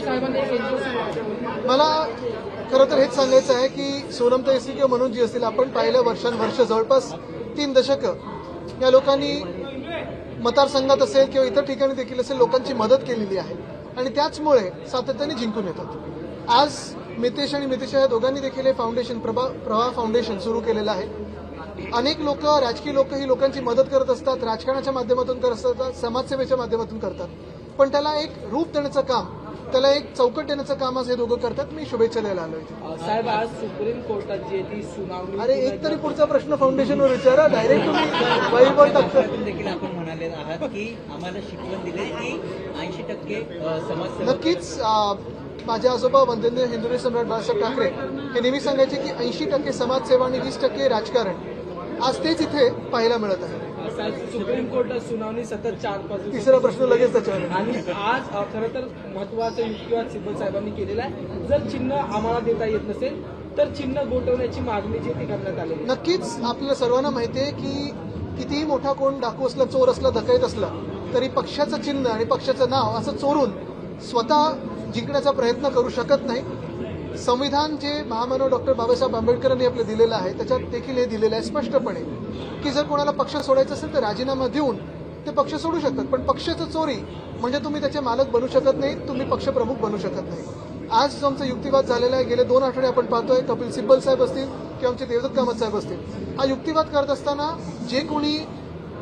भुजबळ साहेबांनी मला खरं तर हेच सांगायचं आहे की सोनमताई असतील किंवा मनोजजी असतील, आपण पाहिलं वर्षानुवर्ष जवळपास 3 दशकं या लोकांनी मतदारसंघात असेल किंवा इतर ठिकाणी देखील असेल लोकांची मदत केलेली आहे आणि त्याचमुळे सातत्याने जिंकून येतात. आज मितेश आणि मितेशा या दोघांनी देखील हे फाउंडेशन प्रवाह फाउंडेशन सुरू केलेलं आहे. अनेक लोक, राजकीय लोक ही लोकांची मदत करत असतात, राजकारणाच्या माध्यमातून करत असतात, समाजसेवेच्या माध्यमातून करतात, पण त्याला एक रूप देण्याचं काम, त्याला एक चौकट देण्याचं काम आज हे दोघं करतात. मी शुभेच्छा द्यायला आलोय. साहेब, आज सुप्रीम कोर्टात जी ती सुनावणी, अरे एक तरी पुढचा प्रश्न फाउंडेशनवर विचारा, डायरेक्ट तुम्ही वाईबॉल टाकता. देखील आपण म्हणाले आहात की आम्हाला शिकवण दिले की 80% समाजसेवा. नक्कीच माझे आजोबा वंदनीय हिंदुनी सम्राट बाळासाहेब ठाकरे हे नेहमी सांगायचे की 80% समाजसेवा आणि 20% राजकारण. आज तेच इथे पाहायला मिळत आहे. सुप्रीम कोर्टात सुनावणी सतत 4-5 दिवस. तिसरा प्रश्न लगेच त्याच्यावर. आणि आज खरं तर महत्वाचा युक्तिवाद सिब्बल साहेबांनी केलेला आहे. जर चिन्ह आम्हाला देता येत नसेल तर चिन्ह गोठवण्याची मागणी जी ती करण्यात आली. नक्कीच आपल्याला सर्वांना माहिती आहे की कितीही मोठा कोण डाकू असला, चोर असला, डकैत असला तरी पक्षाचं चिन्ह आणि पक्षाचं नाव असं चोरून स्वतः जिंकण्याचा प्रयत्न करू शकत नाही. संविधान जे महामानव डॉक्टर बाबासाहेब आंबेडकरांनी आपलं दिलेलं आहे त्याच्यात देखील हे दिलेलं आहे स्पष्टपणे की जर कोणाला पक्ष सोडायचा असेल तर राजीनामा देऊन ते पक्ष सोडू शकतात, पण पक्षाचं चोरी म्हणजे तुम्ही त्याचे मालक बनू शकत नाही, तुम्ही पक्षप्रमुख बनू शकत नाही. आज जो आमचा युक्तिवाद झालेला आहे, गेले 2 आठवडे आपण पाहतोय, कपिल सिब्बल साहेब असतील किंवा आमचे देवदत्त कामत साहेब असतील, हा युक्तिवाद करत असताना जे कोणी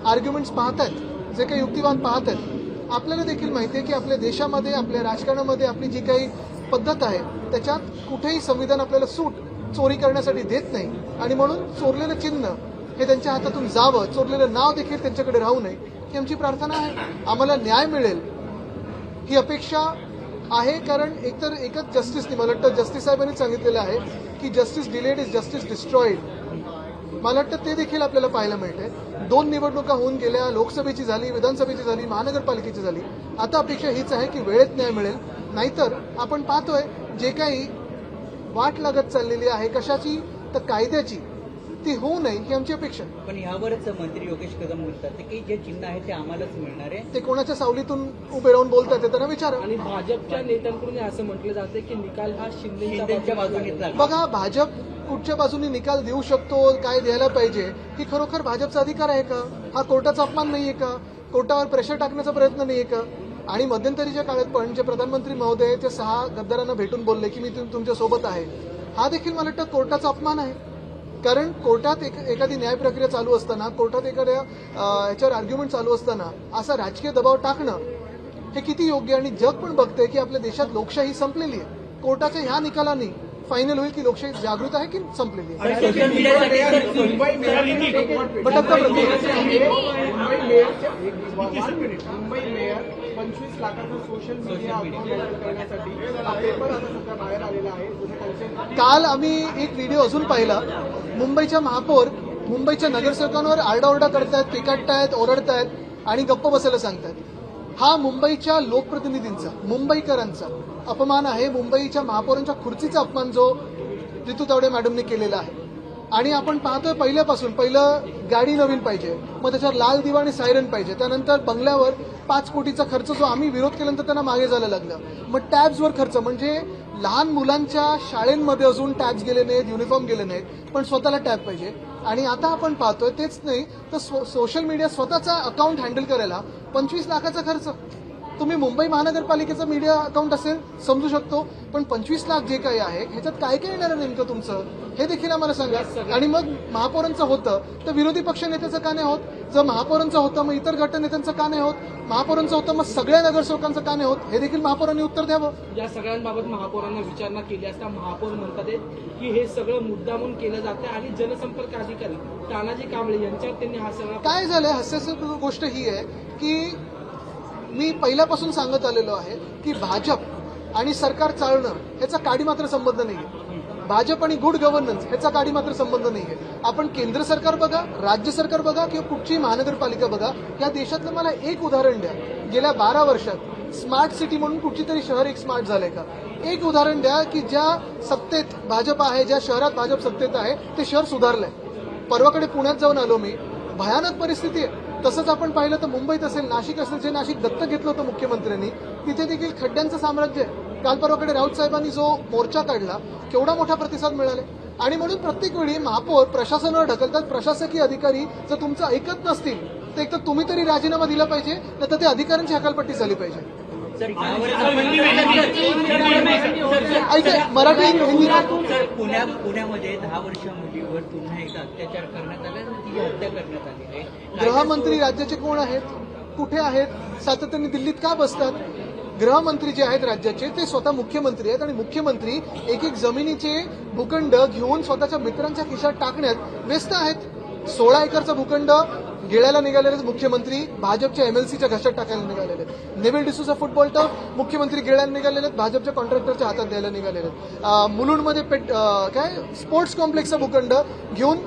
आर्ग्युमेंट्स पाहत आहेत, जे काही युक्तिवाद पाहत आहेत, आपल्याला देखील माहिती आहे की आपल्या देशामध्ये, आपल्या राजकारणामध्ये आपली जी काही पद्धत आहे त्याच्यात कुठेही संविधान आपल्याला सूट चोरी करण्यासाठी देत नाही आणि म्हणून चोरलेलं चिन्ह हे त्यांच्या हातातून जावं, चोरलेलं नाव देखील त्यांच्याकडे राहू नये ही आमची प्रार्थना आहे. आम्हाला न्याय मिळेल ही अपेक्षा आहे, कारण एकतर एकच जस्टिसनी, मला वाटतं जस्टिस साहेबांनी सांगितलेलं आहे की justice delayed is justice destroyed. मला वाटतं ते देखील आपल्याला पाहायला मिळतंय. 2 निवडणुका होऊन गेल्या, लोकसभेची झाली, विधानसभेची झाली, महानगरपालिकेची झाली. आता अपेक्षा हीच आहे की वेळेत न्याय मिळेल, नाहीतर आपण पाहतोय जे काही वाट लागत चाललेली आहे कशाची तर कायद्याची, ती होऊ नये ही आमची अपेक्षा. पण यावरच मंत्री योगेश कदम बोलतात की जे चिन्ह आहे ते आम्हालाच मिळणार आहे. ते कोणाच्या सावलीतून उभे राहून बोलतात ते त्यांना विचारा. आणि भाजपच्या नेत्यांकडून असं म्हटलं जातं की निकाल हा शिंदेच्या बाजूने लागला. बघा, भाजप कुठच्या बाजूने निकाल देऊ शकतो, काय द्यायला पाहिजे, ही खरोखर भाजपचा अधिकार आहे का? हा कोर्टाचा अपमान नाहीये का? कोर्टावर प्रेशर टाकण्याचा प्रयत्न नाहीये का? आणि मध्यंतरीच्या काळात पण जे प्रधानमंत्री महोदय ते 6 गद्दारांना भेटून बोलले की मी तुमच्या सोबत आहे, हा देखील मला वाटतं कोर्टाचा अपमान आहे. कारण कोर्टात एखादी न्याय प्रक्रिया चालू असताना, कोर्टात एखाद्या याच्यावर आर्ग्युमेंट चालू असताना असा राजकीय दबाव टाकणं हे किती योग्य. आणि जग पण बघतंय की आपल्या देशात लोकशाही संपलेली आहे. कोर्टाच्या ह्या निकालांनी फायनल होईल की लोकशाही जागृत आहे की संपलेली आहे. मुंबई मेयर 25 लाखाचं सोशल मीडिया अकाउंट करण्यासाठी पेपर आता सध्या बाहेर आलेला आहे. काल आम्ही एक व्हिडिओ अजून पाहिला. मुंबईच्या महापौर मुंबईच्या नगरसेवकांवर आरडाओरडा करतायत, पिकाटतायत, ओरडतायत आणि गप्प बसायला सांगतायत. हा मुंबईच्या लोकप्रतिनिधींचा, मुंबईकरांचा अपमान आहे. मुंबईच्या महापौरांच्या खुर्चीचा अपमान जो रितू तावडे मॅडमने केलेला आहे. आणि आपण पाहतोय पहिल्यापासून, पहिलं गाडी नवीन पाहिजे, मग त्याच्यावर लाल दिवा आणि सायरन पाहिजे, त्यानंतर बंगल्यावर 5 कोटीचा खर्च जो आम्ही विरोध केल्यानंतर त्यांना मागे जायला लागलं. मग टॅब्सवर खर्च, म्हणजे लहान मुलांच्या शाळेंमध्ये अजून टॅब्स गेले नाहीत, युनिफॉर्म गेले नाहीत, पण स्वतःला टॅब पाहिजे. आणि आता आपण पाहतोय तेच नाही तर सोशल मीडिया स्वतःचा अकाउंट हँडल करायला 25 लाखाचा खर्च. तुम्ही मुंबई महानगरपालिकेचं मीडिया अकाउंट असेल समजू शकतो, पण 25 लाख जे काही आहे ह्याच्यात काय काय येणार आहे नेमकं तुमचं हे देखील आम्हाला सांगा. आणि मग महापौरांचं होतं तर विरोधी पक्ष नेत्याचं का नाही होत? जर महापौरांचं होतं मग इतर गटनेत्यांचं का नाही होत? महापौरांचं होतं मग सगळ्या नगरसेवकांचं का नाही होत? हे देखील महापौरांनी उत्तर द्यावं. या सगळ्यांबाबत महापौरांना विचारणा केली असता महापौर म्हणतात की हे सगळं मुद्दामून केलं जातं आणि जनसंपर्क अधिकारी तानाजी कांबळे यांच्यावर त्यांनी हा सगळा. काय झालंय, हास्यास्पद गोष्ट ही आहे की मी पहिल्यापासून सांगत आलेलो आहे की भाजप आणि सरकार चालणं ह्याचा काडी मात्र संबंध नाहीये. भाजप आणि गुड गव्हर्नन्स ह्याचा काडी मात्र संबंध नाहीये. आपण केंद्र सरकार बघा, राज्य सरकार बघा किंवा कुठची महानगरपालिका बघा, या देशातलं मला एक उदाहरण द्या, गेल्या 12 वर्षात स्मार्ट सिटी म्हणून कुठची तरी शहर एक स्मार्ट झालंय का? एक उदाहरण द्या की ज्या सत्तेत भाजप आहे, ज्या शहरात भाजप सत्तेत आहे ते शहर सुधारलंय. परवाकडे पुण्यात जाऊन आलो मी, भयानक परिस्थिती आहे. तसंच आपण पाहिलं तर मुंबईत असेल, नाशिक असेल, जे नाशिक दत्तक घेतलं होतं मुख्यमंत्र्यांनी, तिथे देखील खड्ड्यांचं साम्राज्य आहे. काल परवाकडे राऊत साहेबांनी जो मोर्चा काढला केवढा मोठा प्रतिसाद मिळाला आणि म्हणून प्रत्येक वेळी महापौर प्रशासनावर ढकलतात. प्रशासकीय अधिकारी जर तुमचं ऐकत नसतील तर एक तर तुम्ही तरी राजीनामा दिला पाहिजे, नाही तर त्या अधिकाऱ्यांची हकालपट्टी झाली पाहिजे. सर ऐका मराठी हिंदी सर पुण्यामध्ये 10 वर्ष मुलीवर पुन्हा एकदा अत्याचार करण्यात आला आणि ती हत्या करण्यात आली आहे. गृहमंत्री राज्याचे कोण आहेत, कुठे आहेत, सातत्याने दिल्लीत का बसतात? गृहमंत्री जे आहेत राज्याचे ते स्वतः मुख्यमंत्री आहेत आणि मुख्यमंत्री एक एक जमिनीचे भूखंड घेऊन स्वतःच्या मित्रांच्या खिशात टाकण्यात व्यस्त आहेत. 16 एकरचा भूखंड गिळायला निघालेले मुख्यमंत्री भाजपच्या एमएलसीच्या घशात टाकायला निघालेले आहेत. नेव्हिल डिसूजा फुटबॉल टर्फ मुख्यमंत्री गिळायला निघालेले आहेत, भाजपच्या कॉन्ट्रॅक्टरच्या हातात द्यायला निघालेले आहेत. मुलुंडमध्ये स्पोर्ट्स कॉम्प्लेक्सचा भूखंड घेऊन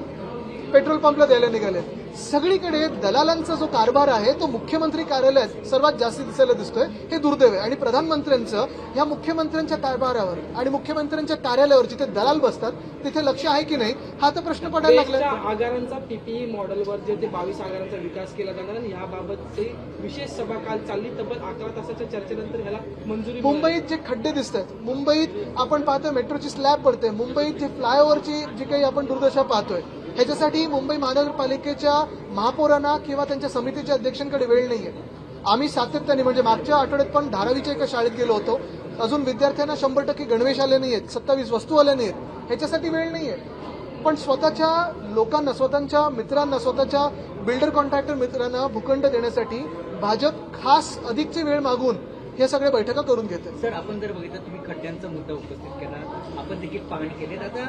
पेट्रोल पंपला द्यायला निघाले. सगळीकडे दलालांचा जो कारभार आहे तो मुख्यमंत्री कार्यालयात सर्वात जास्त दिसायला दिसतोय. हे दुर्दैव आहे आणि प्रधानमंत्र्यांचं या मुख्यमंत्र्यांच्या कारभारावर आणि मुख्यमंत्र्यांच्या कार्यालयावर जिथे दलाल बसतात तिथे लक्ष आहे की नाही हा तर प्रश्न पडायला लागला. आगारांचा पीपीई मॉडेलवर जे ते 22 आगारांचा विकास केला जाणार आणि याबाबतची विशेष सभा काल चालली. तब्बल 11 तासाच्या चर्चेनंतर ह्याला मंजुरी. मुंबईत जे खड्डे दिसत आहेत, मुंबईत आपण पाहतोय मेट्रोची स्लॅब पडते, मुंबईत जे फ्लायओव्हरची जी काही आपण दुर्दशा पाहतोय ह्याच्यासाठी मुंबई महानगरपालिकेच्या महापौरांना किंवा त्यांच्या समितीच्या अध्यक्षांकडे वेळ नाहीये. आम्ही सातत्याने म्हणजे मागच्या आठवड्यात पण धारावीच्या एका शाळेत गेलो होतो. अजून विद्यार्थ्यांना 100% गणवेश आले नाहीयेत, 27 वस्तू आल्या नाहीयेत, ह्याच्यासाठी वेळ नाहीये. पण स्वतःच्या लोकांना, स्वतःच्या मित्रांना, स्वतःच्या बिल्डर कॉन्ट्रॅक्टर मित्रांना भूखंड देण्यासाठी भाजप खास अधिकची वेळ मागून या सगळ्या बैठका करून घेते. सर आपण जर बघितलं तुम्ही खड्ड्यांचा मुद्दा उपस्थित केला, आपण देखील पाहणी केली. आता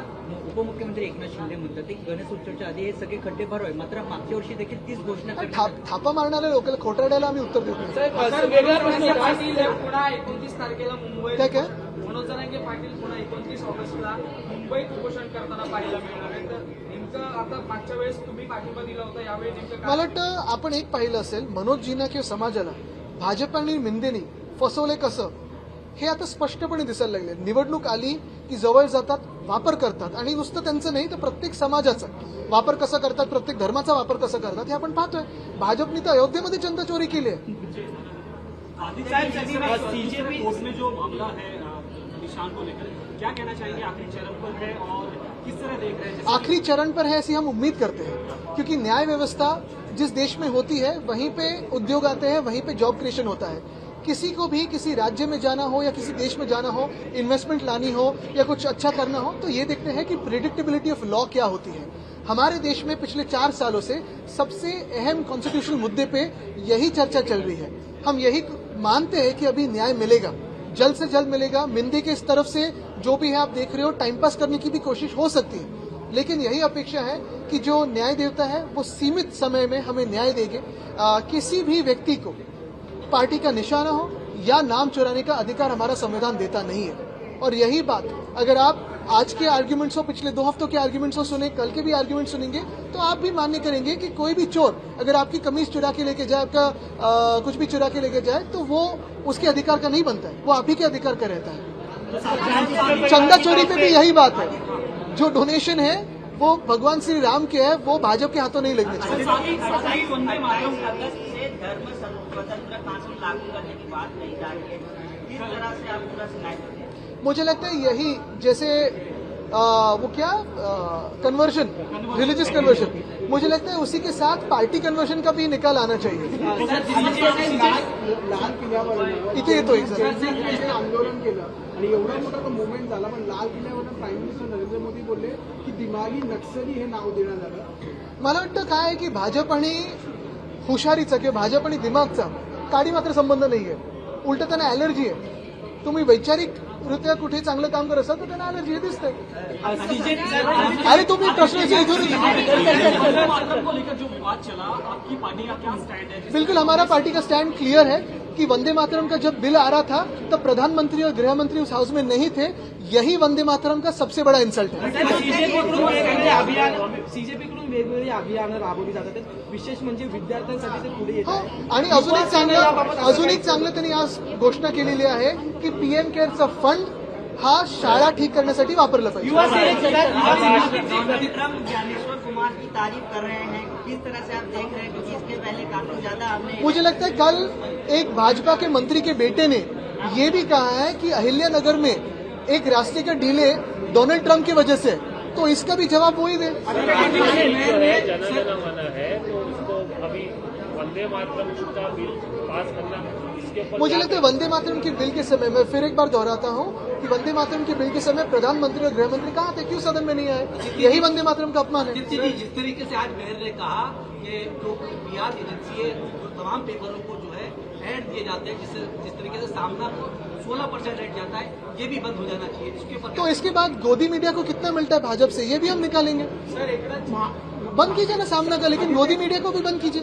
उपमुख्यमंत्री एकनाथ शिंदे म्हणतात की गणेश उत्सवाच्या आधी हे सगळे खड्डे भरावे, मात्र मागच्या वर्षी देखील तीच घोषणा करण्यात आली. थापा मारणाऱ्या लोकांना खोटारड्याला आम्ही उत्तर देत नाही. वेगळा प्रश्न होता. पुन्हा 29 तारखेला मुंबईत काय मनोज जरांगे पाटील पुन्हा 29 ऑगस्टला मुंबईत उपोषण करताना पाहायला मिळणार आहे. तर नेमकं आता मागच्या वेळेस तुम्ही पाठिंबा दिला होता, यावेळी नेमकं मला वाटतं आपण एक पाहिलं असेल मनोजजींना किंवा समाजाला भाजप आणि मिंदेनी फसवले कसं हे आता स्पष्टपणे दिसायला लागले. निवडणूक आली की जवळ जातात, वापर करतात आणि नुसतं त्यांचं नाही तर प्रत्येक समाजाचा वापर कसा करतात, प्रत्येक धर्माचा वापर कसा करतात हे आपण पाहतोय. भाजपने तर अयोध्येमध्ये चंदा चोरी केली आहे. कोर्ट में जो मामला है निशान को लेकर क्या कहना चाहेंगे, आखिरी चरण पर है और किस तरह देख रहे हैं? आखिरी चरण पर है ऐसी हम उम्मीद करते हैं क्योंकि न्याय व्यवस्था जिस देश में होती है वहीं पे उद्योग आते हैं, वहीं पे जॉब क्रिएशन होता है. किसी को भी किसी राज्य में जाना हो या किसी देश में जाना हो, इन्वेस्टमेंट लानी हो या कुछ अच्छा करना हो तो ये देखते हैं कि प्रेडिक्टेबिलिटी ऑफ लॉ क्या होती है. हमारे देश में पिछले 4 सालों से सबसे अहम कॉन्स्टिट्यूशनल मुद्दे पे यही चर्चा चल रही है. हम यही मानते हैं कि अभी न्याय मिलेगा, जल्द से जल्द मिलेगा. मिंदे के इस तरफ से जो भी है आप देख रहे हो टाइम पास करने की भी कोशिश हो सकती है, लेकिन यही अपेक्षा है कि जो न्याय देवता है वो सीमित समय में हमें न्याय देंगे. किसी भी व्यक्ति को पार्टी का निशाना हो या नाम चुराने का अधिकार हमारा संविधान देता नहीं है. और यही बात अगर आप आज के आर्ग्यूमेंट्स हो, पिछले 2 हफ्तों के आर्ग्यूमेंट्स हो सुने, कल के भी आर्ग्यूमेंट सुनेंगे तो आप भी मान्य करेंगे कि कोई भी चोर अगर आपकी कमीज चुरा के लेके जाए, आपका कुछ भी चुरा के लेके जाए तो वो उसके अधिकार का नहीं बनता है, वो आप ही के अधिकार का रहता है. चंदा चोरी पे भी यही बात है. जो डोनेशन है वो भगवान श्री राम के है, वो भाजपा के हाथों नहीं लगने चाहिए. धर्म स्वतंत्र कानून लागू करने की बात नहीं जा रही है, किस तरह से आप पूरा सुनाई देते हैं? मुझे लगता है यही जैसे वो क्या कन्वर्शन, रिलीजियस कन्वर्शन, मुझे लगता है उसी के साथ पार्टी कन्वर्शन का भी निकाल आना चाहिए. लाल किल्ल्यावर इथे येतो एक जण. आंदोलन केलं आणि एवढा मोठा मुवमेंट झाला, पण लाल किल्ल्यावर प्राईम मिनिस्टर नरेंद्र मोदी बोलले की दिमागी नक्सली हे नाव देण्यात आलं. मला वाटतं काय आहे की भाजप आणि हुशारीचा किंवा भाजप आणि दिमागचा काडी मात्र संबंध नाहीये. उलट त्यांना अलर्जी आहे. तुम्ही वैचारिकरित्या कुठे चांगलं काम करत असाल तर त्यांना अलर्जी दिसते. अरे तुम्ही प्रश्न बिल्कुल हमारा पार्टी का स्टैंड क्लियर है कि वंदे मातरम का जब बिल आ रहा था तब प्रधानमंत्री और गृह मंत्री उस हाउस में नहीं थे. यही वंदे मातरम का सबसे बड़ा इन्सल्ट है. सीजेपीकडून वेगवेगळी अभियानं राबवली जातात. विशेष म्हणजे विद्यार्थ्यांसाठी ते पुढे येत हो आहे. आणि अजून एक चांगलं त्यांनी आज घोषणा केलेली आहे की पीएम केअरचा फंड हा शाळा ठीक करण्यासाठी वापरला पाहिजे. ज्ञानेश्वर कुमार की तारीफ कर रहे हैं, किस तरह से आप देख रहे हैं, क्योंकि इसके पहले काफी ज्यादा हमने मुझे लगता है कल एक भाजपा के मंत्री के बेटे ने ये भी कहा है कि अहिल्यानगर में एक रास्ते का डिले डोनाल्ड ट्रंप की वजह से, तो इसका भी जवाब वो ही दे। जनगणना मना है तो उसको अभी वंदे मातरम का बिल पास करना, इसके ऊपर मुझे लगता है वंदे मातरम के बिल के समय, मैं फिर एक बार दोहराता हूँ कि वंदे मातरम के बिल के समय प्रधानमंत्री और गृहमंत्री कहाँ थे, क्यों सदन में नहीं आए? यही वंदे मातरम का अपमान है। जिस तरीके से आज मेयर ने कहा कि जो बिहार एजेंसी है जो तमाम पेपरों को जो है ऐड दिए जाते हैं, जिस तरीके से सामना को 16% रेट जाता है, ये भी बंद हो जाना चाहिए। इसके ऊपर तो इसके बाद गोदी मीडिया को कितना मिलता है भाजपा से, ये भी हम निकालेंगे। बंद कीजिए ना सामना का, लेकिन गोदी मीडिया को भी बंद कीजिए।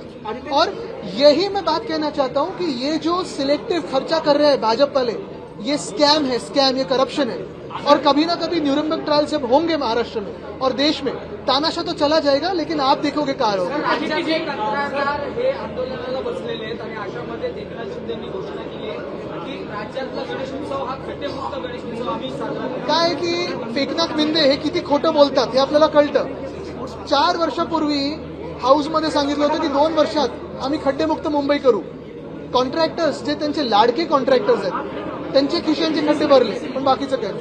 और यही मैं बात कहना चाहता हूँ कि ये जो सिलेक्टिव खर्चा कर रहे हैं भाजपा वाले, ये स्कैम है, स्कैम, ये करप्शन है। और कभी ना कभी न्यूरमबर्ग ट्रायल जब होंगे महाराष्ट्र में और देश में, तानाशाह तो चला जाएगा, लेकिन आप देखोगे काय होगा। राज्याचे कंत्राटदार हे आंदोलनाला बसलेले आहेत आणि अशामध्ये एकनाथ शिंदेंनी घोषणा केली आहे की राज्यातला गणेश उत्सव हा खड्डेमुक्त गणेश उत्सव आम्ही साजरा करतो। काय की फेकनाथ मिंदे हे किती खोटं बोलतात हे आपल्याला कळतं। 4 वर्षापूर्वी हाऊसमध्ये सांगितलं होतं की 2 वर्षात आम्ही खड्डेमुक्त मुंबई करू। कॉन्ट्रॅक्टर्स जे त्यांचे लाडके कॉन्ट्रॅक्टर्स आहेत त्यांचे खिशांचे खड्डे भरले, पण बाकीचं काय।